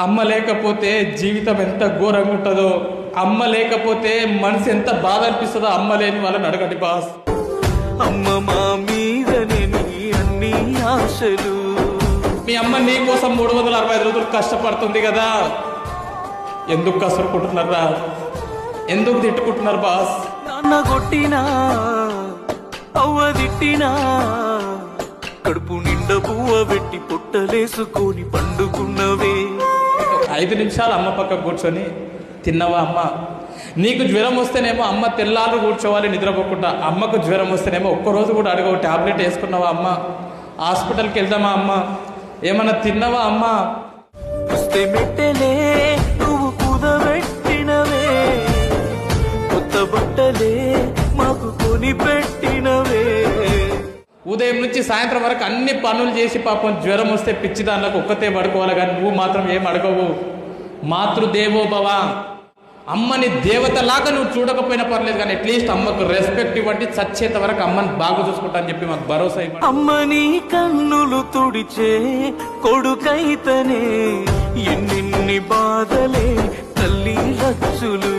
అమ్మ లేకపోతే జీవితం ఎంత ఘోరంగా ఉంటుందో, అమ్మ లేకపోతే మనసు ఎంత బాధ అనిపిస్తుందో అమ్మ లేని వాళ్ళని అడగండి బాస్. అమ్మ మా మీదనే నీ అన్ని ఆశలు. మీ అమ్మ నీ కోసం 365 రోజులు కష్టపడుతుంది కదా, ఎందుకు కష్టపడుకుంటున్నారా? ఎందుకు తిట్టుకుంటున్నారు బాస్? నాన్న కొట్టినా అవ్వ తిట్టినా కడుపు నిండా పువ్వ పెట్టి పుట్టలేసుకొని పండుకున్నవే. 5 నిమిషాలు అమ్మ పక్క కూర్చొని తిన్నవా అమ్మ? నీకు జ్వరం వస్తేనేమో అమ్మ తెల్లారు కూర్చోవాలి నిద్రపోకుండా, అమ్మకు జ్వరం వస్తేనేమో ఒక్కరోజు కూడా అడగవు టాబ్లెట్ వేసుకున్నావా అమ్మ? హాస్పిటల్కి వెళ్దామా అమ్మ? ఏమన్నా తిన్నవా అమ్మ? వస్తే మెట్టలే నువ్వు కుదబెట్టినవే, కొత్త బట్టలే మాకు కొని పెట్టినవే. ఉదయం నుంచి సాయంత్రం వరకు అన్ని పనులు చేసి పాపం జ్వరం వస్తే పిచ్చి దానిలోకి ఒక్కతే పడుకోవాలి, కానీ నువ్వు మాత్రం ఏం అడగవు. మాతృదేవో భవ, అమ్మని దేవతలాగా నువ్వు చూడకపోయినా పర్లేదు, కానీ అట్లీస్ట్ అమ్మకు రెస్పెక్ట్ ఇవ్వండి. చచ్చేంత వరకు అమ్మని బాగా చూసుకుంటా అని చెప్పి మాకు భరోసా ఇవ్వండి. అమ్మని కన్నులు తుడిచే కొడుకైతనే ఎన్నెన్ని బాధలే తల్లి లచ్చులు.